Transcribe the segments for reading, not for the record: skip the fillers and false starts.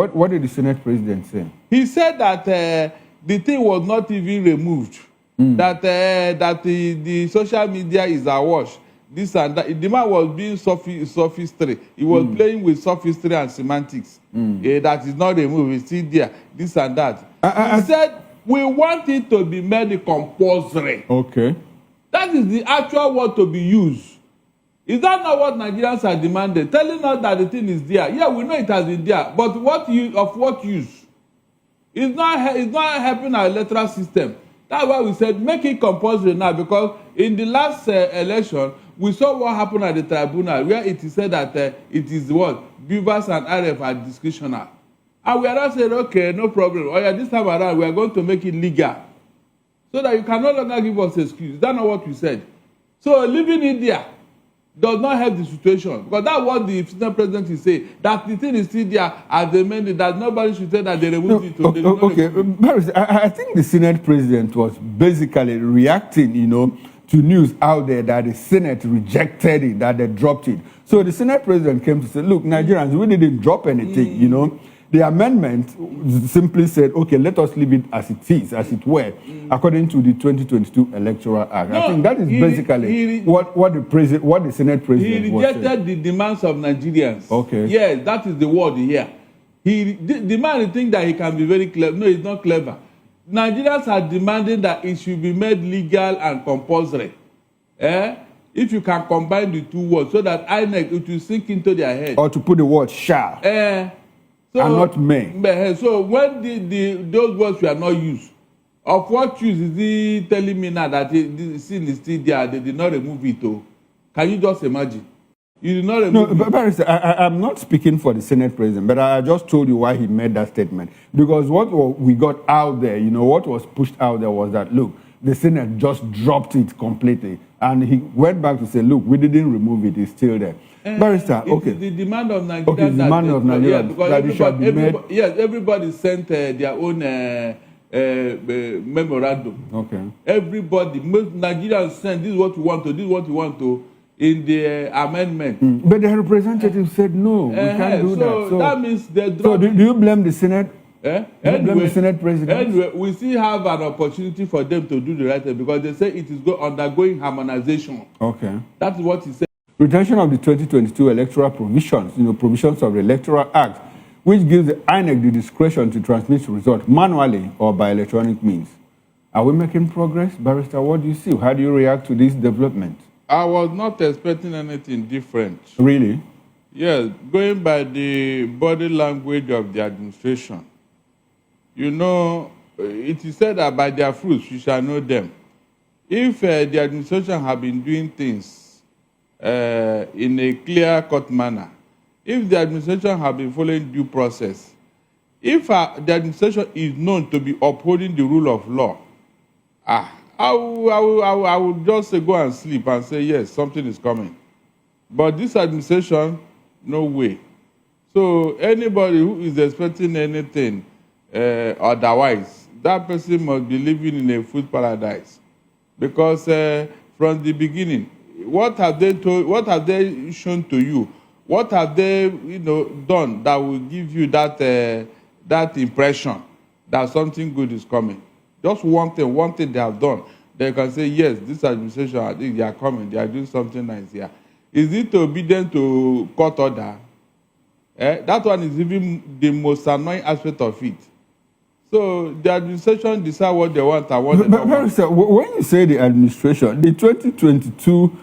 What did the Senate president say? He said that the thing was not even removed. That the social media is awash. This and that. The man was being sophistry. He was playing with sophistry and semantics. That is not removed. It's still there. This and that. He said, we want it to be made compulsory. Okay. That is the actual word to be used. Is that not what Nigerians are demanding? Telling us that the thing is there. Yeah, we know it has been there. But what use? It's not helping our electoral system. That's why we said make it compulsory now, because in the last election, we saw what happened at the tribunal, where it is said that it is what? Beavers and RF are discretional. And we are not saying, okay, no problem. Oh yeah, this time around, we are going to make it legal. So that you can no longer give us excuse. That's not what we said. So leaving it there does not help the situation, because that's what the Senate president is saying, that the thing is still there as they made it, that nobody should say that they removed it. Okay, I think the Senate president was basically reacting, to news out there that the Senate rejected it, that they dropped it. So the Senate president came to say, look, Nigerians, we didn't drop anything, The amendment simply said, okay, let us leave it as it is, as it were, according to the 2022 Electoral Act. No, I think that is basically what the Senate president was saying. He rejected the demands of Nigerians. Okay. Yes, that is the word here. The man thinks that he can be very clever. No, he's not clever. Nigerians are demanding that it should be made legal and compulsory. If you can combine the two words so that INEC, it will sink into their head. Or to put the word shall. So, and not may. So when those words were not used, of what use is he telling me now that the sin is still there, they did not remove it? Can you just imagine? You did not remove it. No, Barrister, I'm not speaking for the Senate president, but I just told you why he made that statement. Because what we got out there, what was pushed out there was that, look, the Senate just dropped it completely. And he went back to say, look, we didn't remove it, it's still there. Barrister, okay. The demand of Nigeria. Okay, the demand of Nigeria. Yes, everybody sent their own memorandum. Okay. Everybody, most Nigerians sent, this is what we want to, this is what we want to, in the amendment. But the representative said, no, we can't do that. So that means they dropped. So do you blame the Senate? Anyway, the Senate president? Anyway, we still have an opportunity for them to do the right thing, because they say it is undergoing harmonization. Okay. That's what he said. Retention of the 2022 electoral provisions, provisions of the Electoral Act, which gives the INEC the discretion to transmit results manually or by electronic means. Are we making progress? Barrister, what do you see? How do you react to this development? I was not expecting anything different. Really? Yes, going by the body language of the administration. It is said that by their fruits you shall know them. If the administration have been doing things in a clear-cut manner, if the administration have been following due process, if the administration is known to be upholding the rule of law, I will just go and sleep and say, yes, something is coming. But this administration, no way. So anybody who is expecting anything otherwise, that person must be living in a food paradise. Because from the beginning, what have they shown to you? What have they done that will give you that impression that something good is coming? Just one thing they have done. They can say, yes, this administration, I think they are coming, they are doing something nice here. Is it obedient to court order? That one is even the most annoying aspect of it. So the administration decide what they want and what they don't want. Sir, when you say the administration, the 2022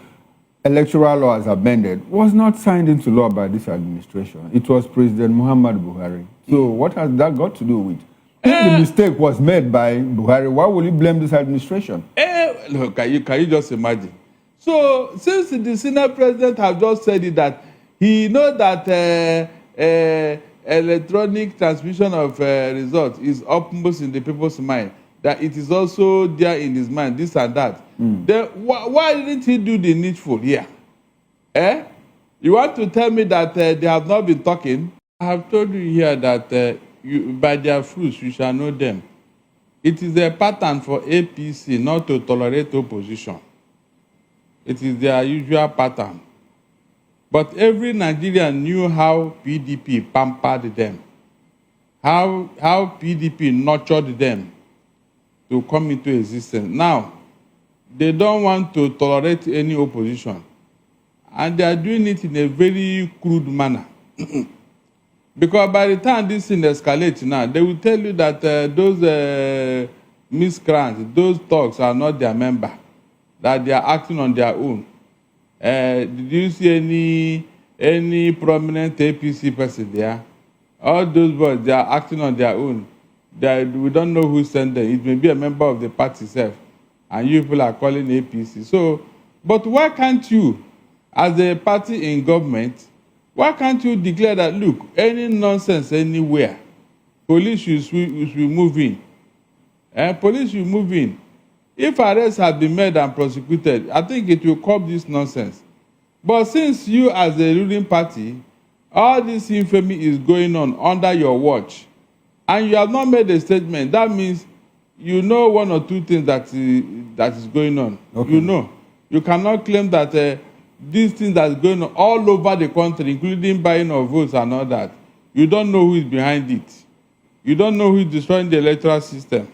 electoral law as amended was not signed into law by this administration. It was President Muhammad Buhari. So what has that got to do with? If the mistake was made by Buhari, why will you blame this administration? Look, can you just imagine? So since the Senate president have just said it, that he knows that electronic transmission of results is upmost in the people's mind, that it is also there in his mind, this and that. Then why didn't he do the needful here? You want to tell me that they have not been talking? I have told you here that by their fruits you shall know them. It is a pattern for APC not to tolerate opposition. It is their usual pattern. But every Nigerian knew how PDP pampered them. how PDP nurtured them to come into existence. Now, they don't want to tolerate any opposition, and they are doing it in a very crude manner. Because by the time this thing escalates now, they will tell you that those miscreants, those thugs are not their member, that they are acting on their own. Did you see any prominent APC person there? All those boys, they are acting on their own. We don't know who sent them. It may be a member of the party itself, and you people are calling APC. So, but why can't you, as a party in government, why can't you declare that, look, any nonsense anywhere, police should move in. Police should move in. If arrests have been made and prosecuted, I think it will curb this nonsense. But since you, as a ruling party, all this infamy is going on under your watch, and you have not made a statement, that means you know one or two things that is going on. Okay. You know. You cannot claim that these things that is going on all over the country, including buying of votes and all that, you don't know who is behind it. You don't know who is destroying the electoral system.